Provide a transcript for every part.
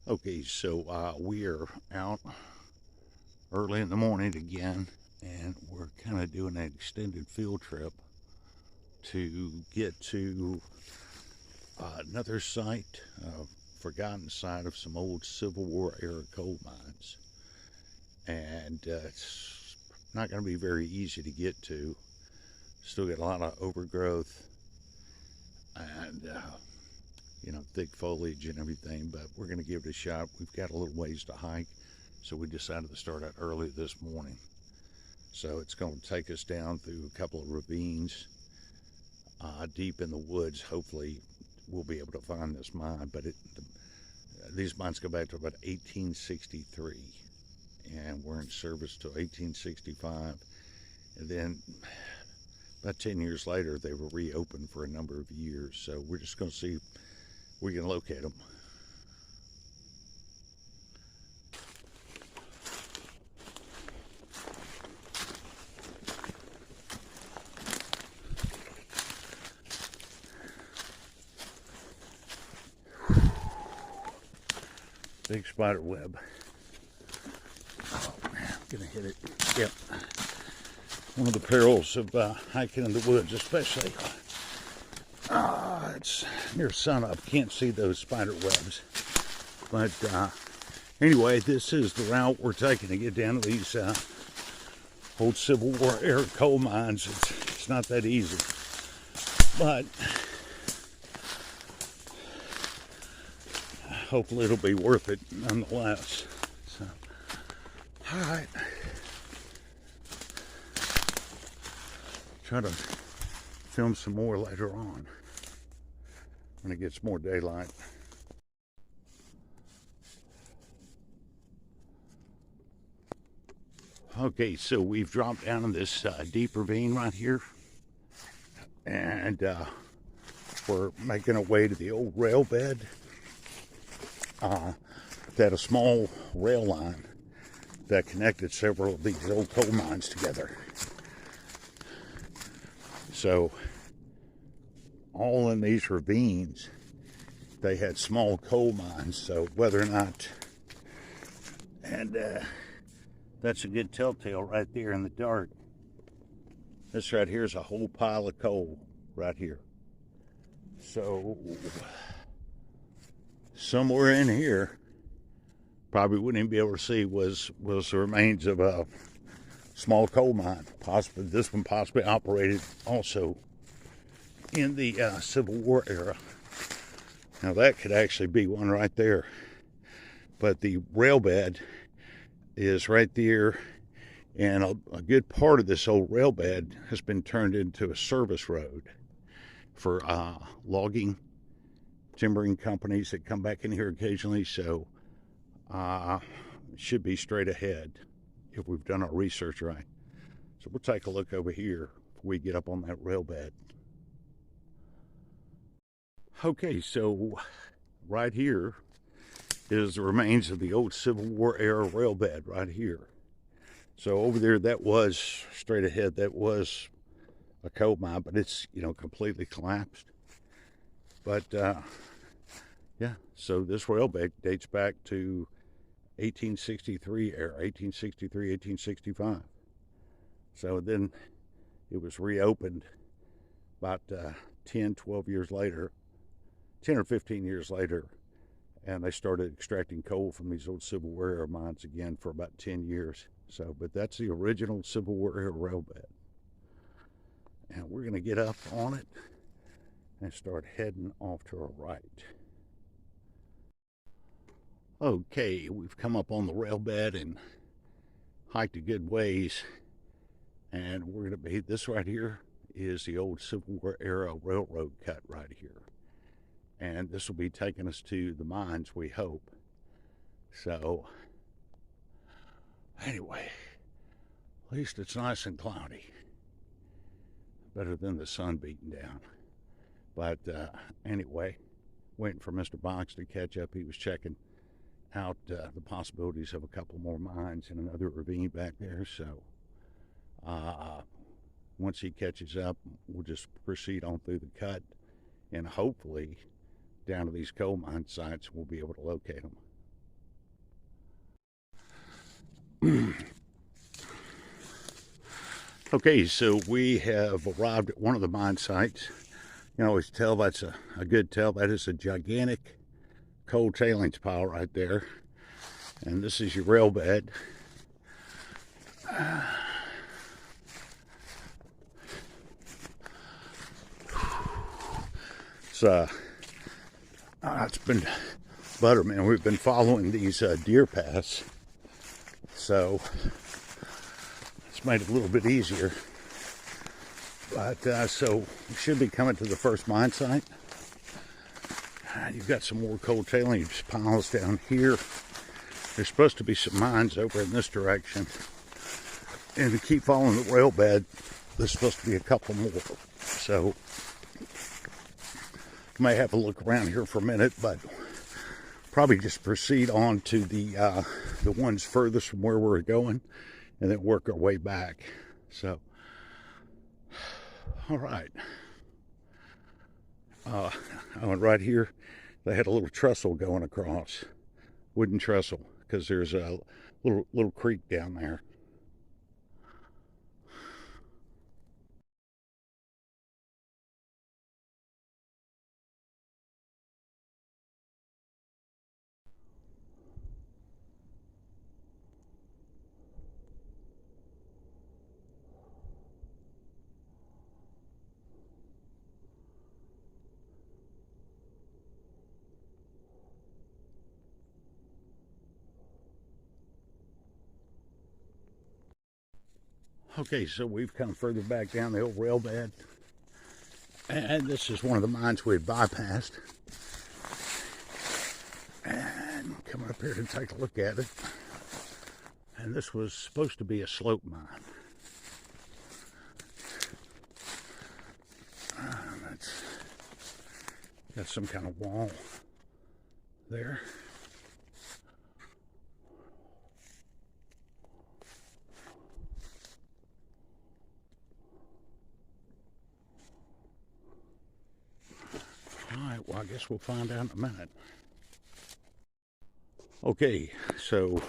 Okay, so we are out early in the morning again, and we're kind of doing an extended field trip to get to another site, forgotten site of some old Civil War era coal mines. And it's not going to be very easy to get to. Still got a lot of overgrowth and thick foliage and everything, but we're going to give it a shot. We've got a little ways to hike, so we decided to start out early this morning. So it's going to take us down through a couple of ravines deep in the woods. Hopefully we'll be able to find this mine, but these mines go back to about 1863, and we're in service till 1865, and then about 10 years later they were reopened for a number of years. So we're just going to see if we can locate them. Big spider web. Oh man, I'm gonna hit it. Yep. One of the perils of hiking in the woods, especially. It's near sunup. Can't see those spider webs. But anyway, this is the route we're taking to get down to these old Civil War era coal mines. It's not that easy, but hopefully it'll be worth it nonetheless. So, all right. Try to film some more later on when it gets more daylight. Okay, so we've dropped down in this deep ravine right here, and we're making our way to the old rail bed. They had a small rail line that connected several of these old coal mines together. So all in these ravines, they had small coal mines. So whether or not, and that's a good telltale right there in the dark. This right here is a whole pile of coal right here. So somewhere in here, probably wouldn't even be able to see, was the remains of a small coal mine. Possibly this one possibly operated also in the Civil War era. Now that could actually be one right there. But the rail bed is right there, and a good part of this old rail bed has been turned into a service road for logging, timbering companies that come back in here occasionally. So it should be straight ahead if we've done our research right. So we'll take a look over here before we get up on that rail bed. Okay, so right here is the remains of the old Civil War era rail bed right here. So over there, that was straight ahead, that was a coal mine, but it's completely collapsed. But yeah, so this rail bed dates back to 1863 era, 1863, 1865. So then it was reopened about 10, 12 years later, 10 or 15 years later, and they started extracting coal from these old Civil War era mines again for about 10 years. So, but that's the original Civil War era rail bed. And we're going to get up on it and start heading off to our right. Okay, we've come up on the rail bed and hiked a good ways, and we're going to be, this right here is the old Civil War era railroad cut right here. And this will be taking us to the mines, we hope. So, anyway, at least it's nice and cloudy. Better than the sun beating down. But anyway, waiting for Mr. Box to catch up. He was checking out the possibilities of a couple more mines in another ravine back there. So once he catches up, we'll just proceed on through the cut, and hopefully down to these coal mine sites we'll be able to locate them. Okay, so we have arrived at one of the mine sites. You can always tell that's a good tell. That is a gigantic coal tailings pile right there. And this is your rail bed. It's been butter, man. We've been following these deer paths. So it's made it a little bit easier. But so we should be coming to the first mine site. You've got some more coal tailings piles down here. There's supposed to be some mines over in this direction. And to keep following the rail bed, there's supposed to be a couple more. So you may have to look around here for a minute, but probably just proceed on to the ones furthest from where we're going, and then work our way back. So, all right. I went right here. They had a little trestle going across, wooden trestle, because there's a little creek down there. Okay, so we've come further back down the old rail bed. And this is one of the mines we had bypassed. And coming up here to take a look at it. And this was supposed to be a slope mine. It's got some kind of wall there. Alright, well, I guess we'll find out in a minute. Okay, so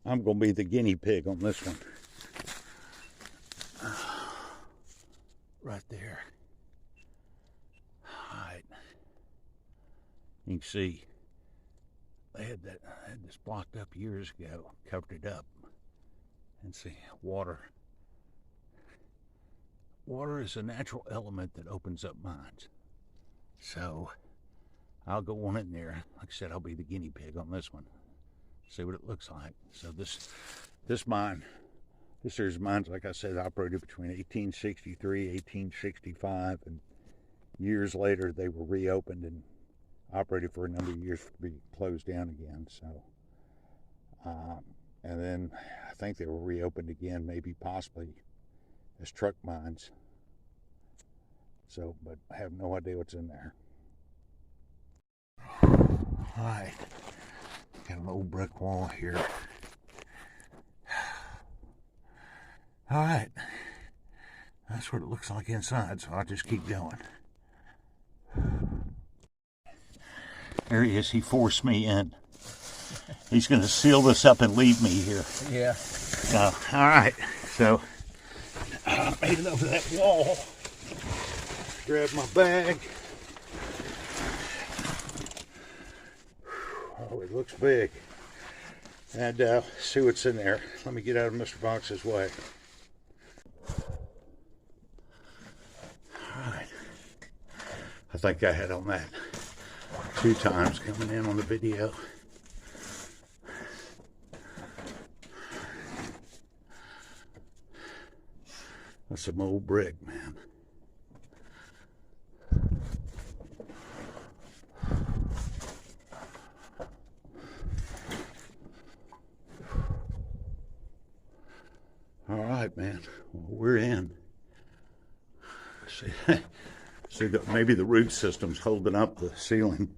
I'm going to be the guinea pig on this one. Right there. Alright. You can see they had this blocked up years ago, covered it up. And see, water. Water is a natural element that opens up mines. So I'll go on in there. Like I said, I'll be the guinea pig on this one. See what it looks like. So this mine, this series of mines, like I said, operated between 1863, 1865, and years later they were reopened and operated for a number of years to be closed down again. So, and then I think they were reopened again, maybe possibly as truck mines. So, but I have no idea what's in there. Alright, got an old brick wall here. Alright, that's what it looks like inside, so I'll just keep going. There he is, he forced me in. He's going to seal this up and leave me here. Yeah. Alright, so I made it over that wall. Grab my bag. Oh, it looks big. And see what's in there. Let me get out of Mr. Box's way. Alright. I think I had on that 2 times coming in on the video. That's some old brick, man. All right, man. Well, we're in. See that maybe the root system's holding up the ceiling.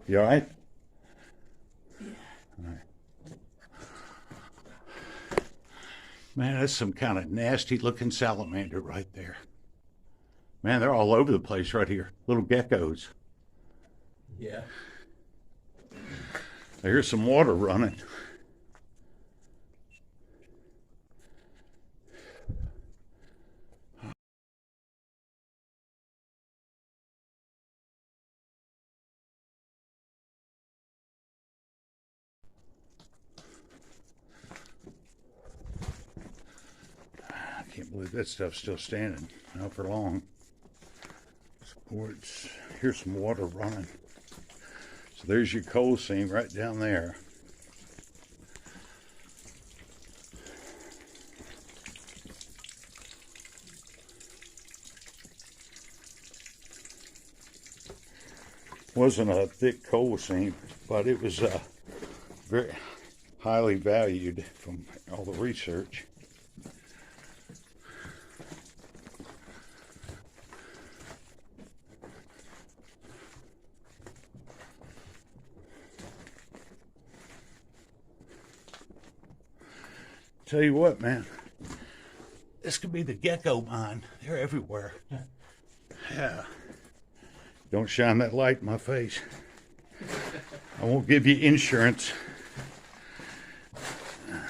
You all right? Yeah. All right. Man, that's some kind of nasty looking salamander right there. Man, they're all over the place right here. Little geckos. Yeah. There's some water running. I can't believe that stuff's still standing. Not for long. Supports. Here's some water running. So there's your coal seam right down there. Wasn't a thick coal seam, but it was very highly valued from all the research. Tell you what, man, this could be the gecko mine. They're everywhere. Yeah. Don't shine that light in my face. I won't give you insurance. I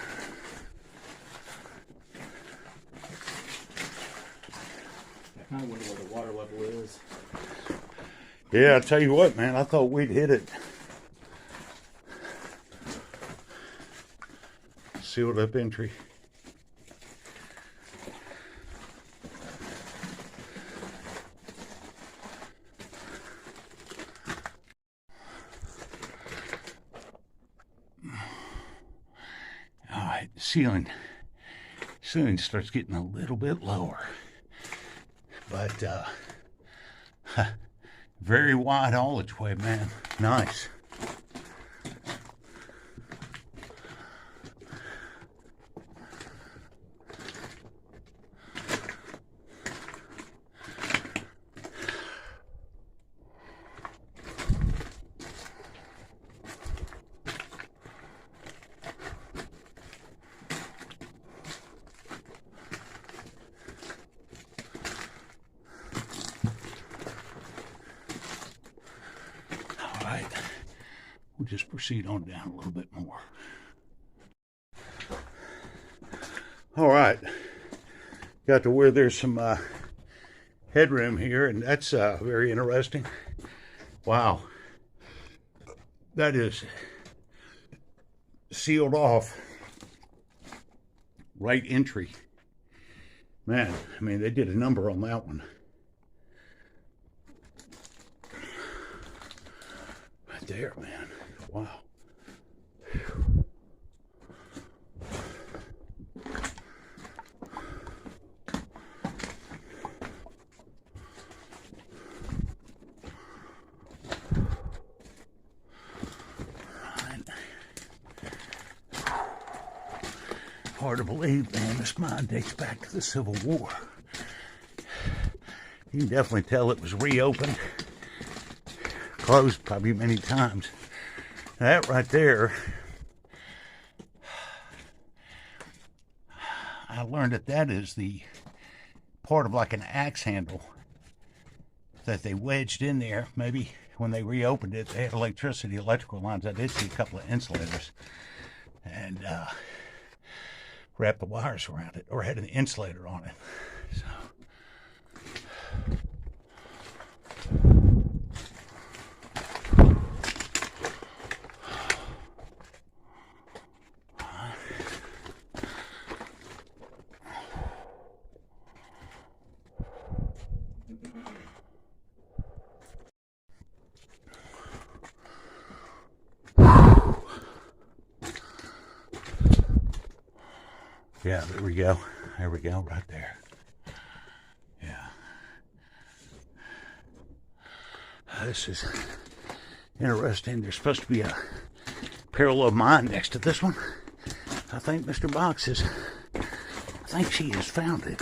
kind of wonder what the water level is. Yeah, I tell you what, man, I thought we'd hit it. Sealed up entry. All right, the ceiling starts getting a little bit lower, but very wide haulageway, man. Nice. We'll just proceed on down a little bit more. All right, got to where there's some headroom here, and that's very interesting. Wow, that is sealed off. Right entry. Man, I mean, they did a number on that one. Right there, man. Wow. Whew. Hard to believe, man, this mine dates back to the Civil War. You can definitely tell it was reopened, closed probably many times. That right there, I learned that is the part of like an axe handle that they wedged in there. Maybe when they reopened it, they had electrical lines. I did see a couple of insulators, and wrapped the wires around it, or had an insulator on it. So. Yeah, there we go. There we go, right there. Yeah. This is interesting. There's supposed to be a parallel mine next to this one. I think Mr. Box I think she has found it.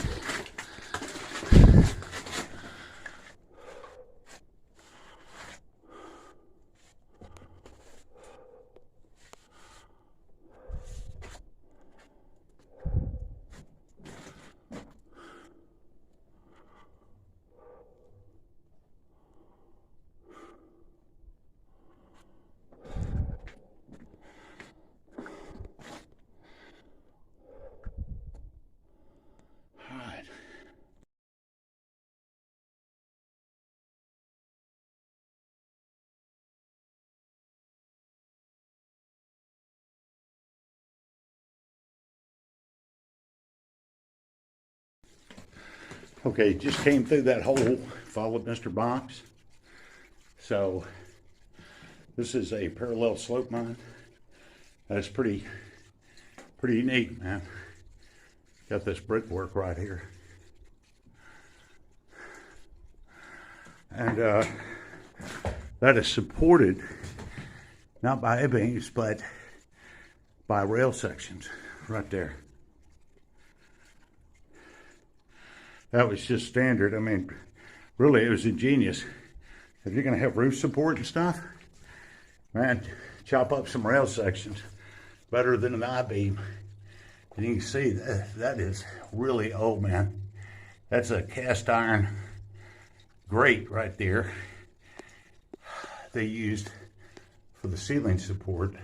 Okay, just came through that hole, followed Mr. Box. So this is a parallel slope mine. That's pretty neat, man. Got this brickwork right here. And that is supported not by A-beams, but by rail sections right there. That was just standard. I mean, really, it was ingenious. If you're going to have roof support and stuff, man, chop up some rail sections. Better than an I-beam. And you can see that is really old, man. That's a cast iron grate right there they used for the ceiling support.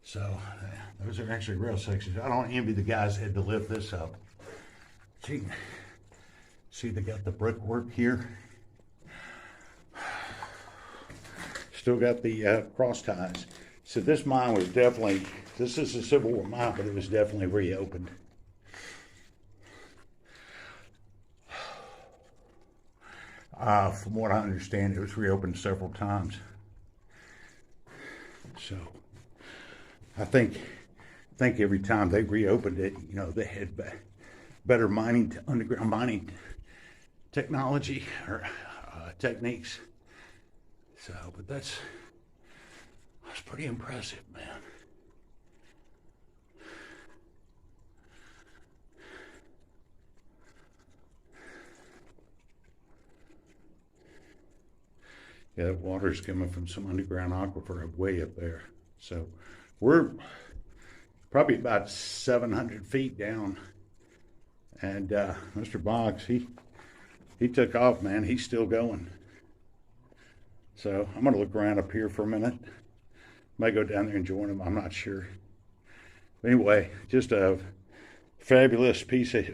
So those are actually rail sections. I don't envy the guys that had to lift this up. See, they got the brickwork here. Still got the cross ties. So this mine was definitely, this is a Civil War mine, but it was definitely reopened. From what I understand, it was reopened several times. So I think every time they reopened it, you know, they had better mining, underground mining technology or techniques. So, but that's pretty impressive, man. Yeah, that water's coming from some underground aquifer way up there. So we're probably about 700 feet down. And Mr. Boggs, he took off, man. He's still going. So I'm gonna look around up here for a minute. Might go down there and join him, I'm not sure. But anyway, just a fabulous piece of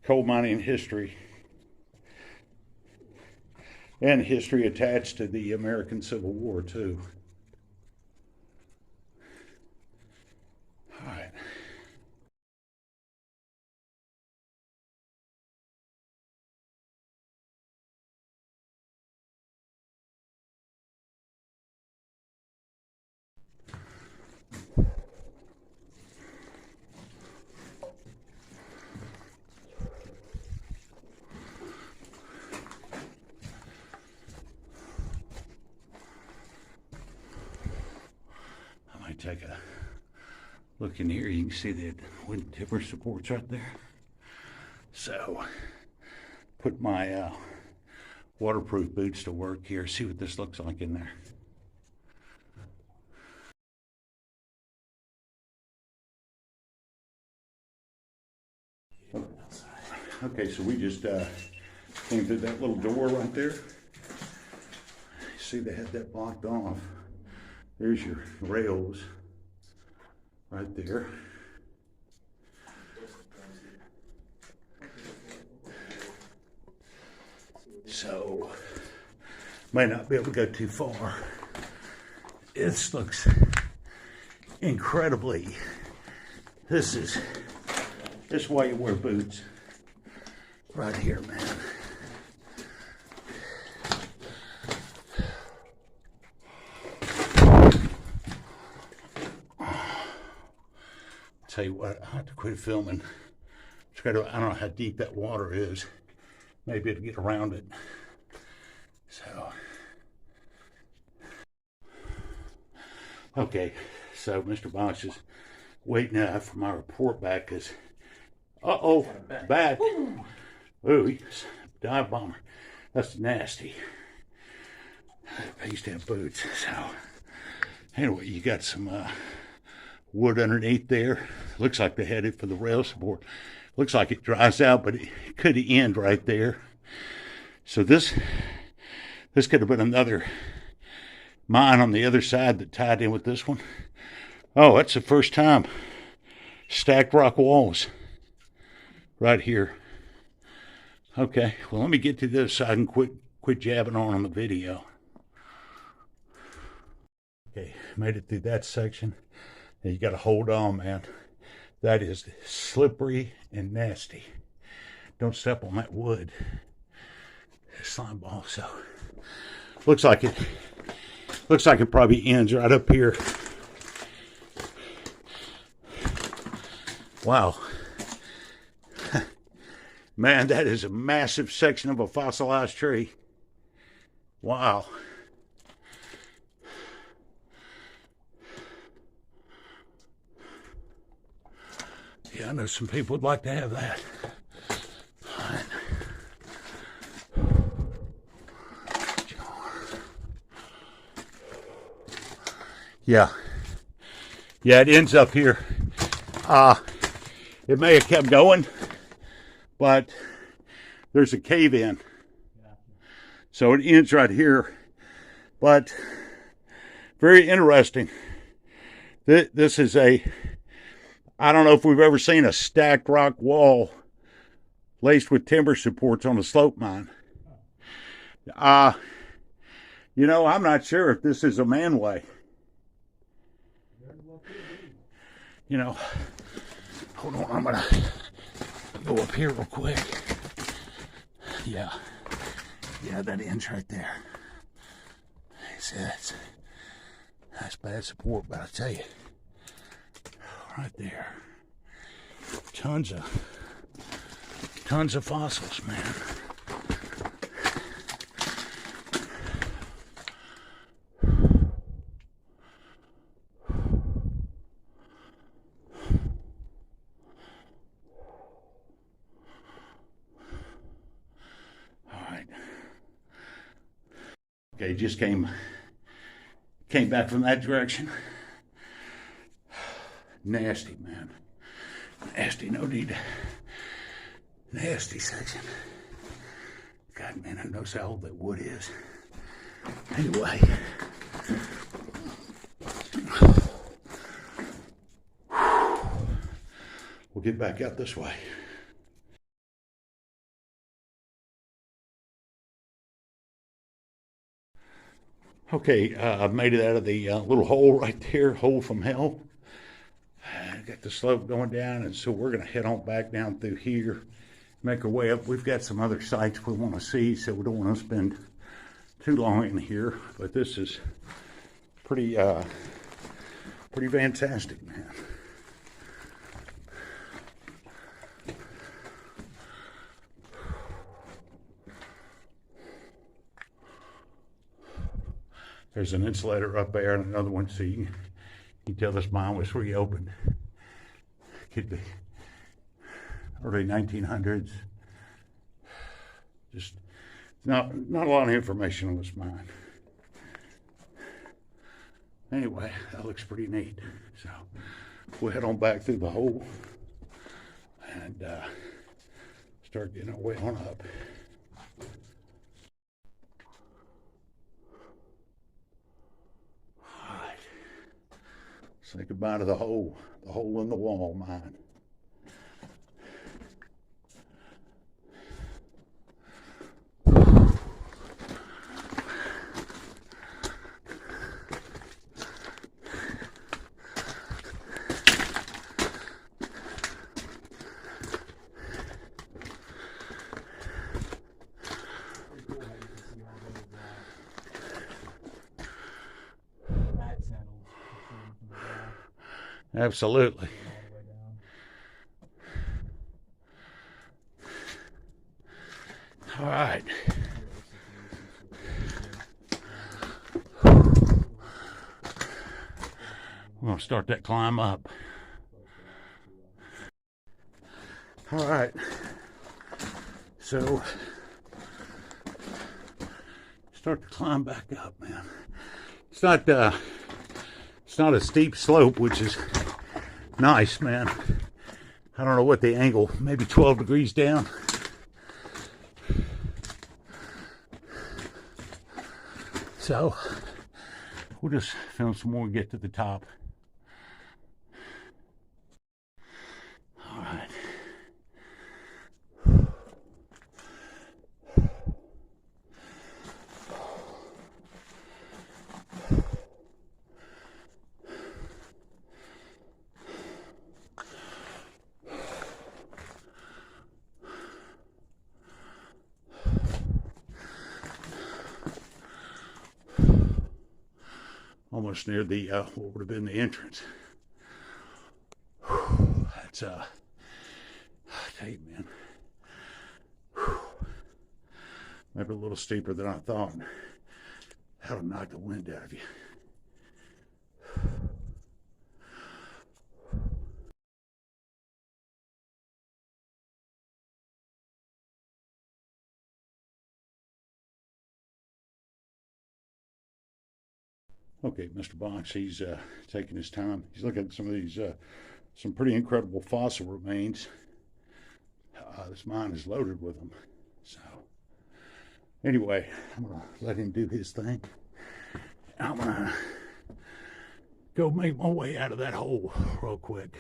coal mining history. And history attached to the American Civil War, too. All right. Take a look in here. You can see the wooden tipper supports right there. So put my waterproof boots to work here. See what this looks like in there. Okay, so we just came through that little door right there. See, they had that blocked off. There's your rails right there. So, might not be able to go too far. This looks incredibly, this is why you wear boots. Right here, man. Tell you what, I have to quit filming. I don't know how deep that water is. Maybe it'll get around it. So, okay. So Mr. Bosch is waiting for my report back. Cause, bad. Ooh, dive bomber. That's nasty. I used to have boots. So, anyway, you got some wood underneath there. Looks like they had it for the rail support. Looks like it dries out, but it could end right there. So this could have been another mine on the other side that tied in with this one. Oh, that's the first time. Stacked rock walls right here. Okay, well, let me get to this so I can quit jabbing on the video. Okay, made it through that section. Now you got to hold on, man. That is slippery and nasty. don't step on that wood. Slime ball. So looks like it probably ends right up here. Wow. Man, that is a massive section of a fossilized tree. Wow. Yeah, I know some people would like to have that. All right. Yeah. Yeah, it ends up here. It may have kept going, but there's a cave in. So it ends right here. But very interesting. This is I don't know if we've ever seen a stacked rock wall laced with timber supports on a slope mine. You know, I'm not sure if this is a manway. You know, hold on, I'm gonna go up here real quick. Yeah, that ends right there. See, that's bad support, but I tell you, right there, tons of fossils, man. Okay, just came back from that direction. Nasty, man. Nasty, no need. Nasty section. God, man, who knows how old that wood is. Anyway. We'll get back out this way. Okay, I've made it out of the little hole right there, hole from hell. Got the slope going down, and so we're going to head on back down through here, make our way up. We've got some other sites we want to see, so we don't want to spend too long in here. But this is pretty fantastic, man. There's an insulator up there and another one, so you can tell this mine was reopened. Could be early 1900s. Just not a lot of information on this mine. Anyway, that looks pretty neat. So we'll head on back through the hole and start getting our way on up. Say goodbye to the hole in the wall mine. Absolutely. All right. We're going to start that climb up. All right. So, start to climb back up, man. It's not a steep slope, which is nice, man. I don't know what the angle, maybe 12 degrees down. So we'll just film some more, get to the top. All right. almost near the what would have been the entrance. Whew, that's I tell you, man. Whew, maybe a little steeper than I thought. That'll knock the wind out of you. Okay, Mr. Box, he's taking his time. He's looking at some of these, some pretty incredible fossil remains. This mine is loaded with them. So, anyway, I'm going to let him do his thing. I'm going to go make my way out of that hole real quick.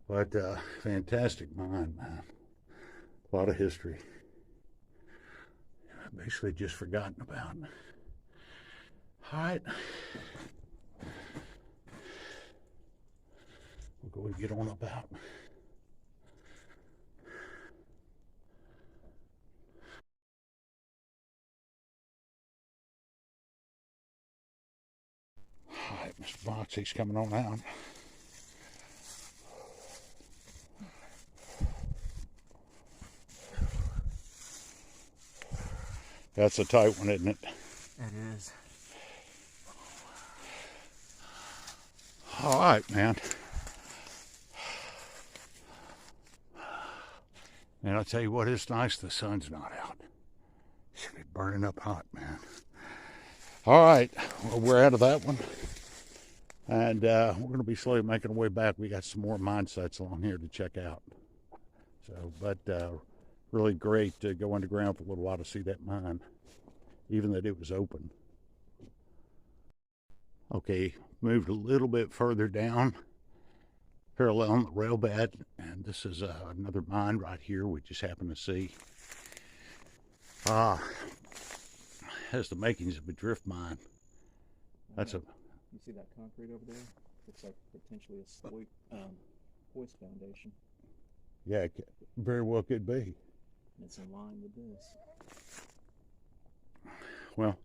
But, fantastic mine, man. A lot of history. Basically just forgotten about. All right. We'll go and get on about. All right, Mr. Boxy's coming on out. That's a tight one, isn't it? It is. All right, man. And I'll tell you what, it's nice the sun's not out. Should be burning up hot, man. All right, well, we're out of that one. And we're going to be slowly making our way back. We got some more mine sites along here to check out. So, but really great to go underground for a little while to see that mine, even that it was open. Okay, moved a little bit further down, parallel on the rail bed, and this is another mine right here we just happened to see. Has the makings of a drift mine. That's a. You see that concrete over there? Looks like potentially a hoist foundation. Yeah, it very well could be. And it's in line with this. Well,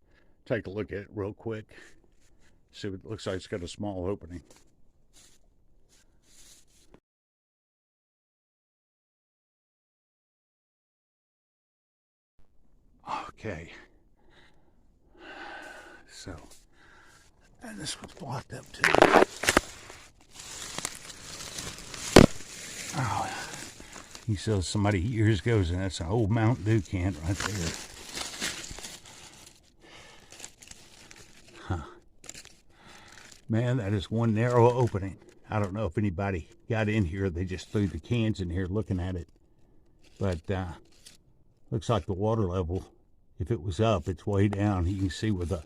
take a look at it real quick. See what it looks like. It's got a small opening. Okay. So, and this one's blocked up too. Oh, he says somebody years ago, and that's an old Mountain Dew can right there. Huh. Man, that is one narrow opening. I don't know if anybody got in here. They just threw the cans in here looking at it. But looks like the water level, if it was up, it's way down. You can see where the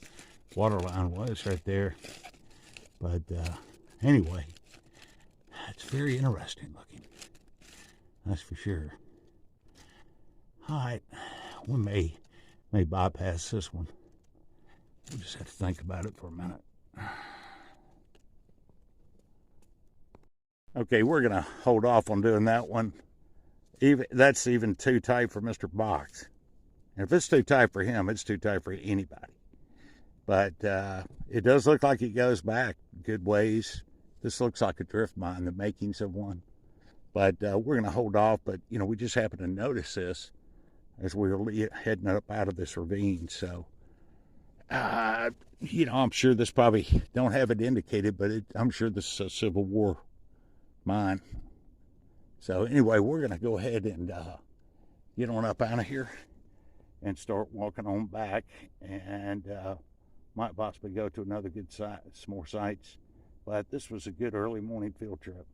water line was right there. But anyway, it's very interesting looking. That's for sure. All right, we may bypass this one. We'll just have to think about it for a minute. Okay, we're gonna hold off on doing that one. That's even too tight for Mr. Box. And if it's too tight for him, it's too tight for anybody. But it does look like it goes back good ways. This looks like a drift mine, the makings of one. But we're going to hold off. But, you know, we just happened to notice this as we were heading up out of this ravine. So, you know, I'm sure this probably don't have it indicated, but I'm sure this is a Civil War mine. So anyway, we're going to go ahead and get on up out of here and start walking on back, and might possibly go to another good site, some more sites. But this was a good early morning field trip.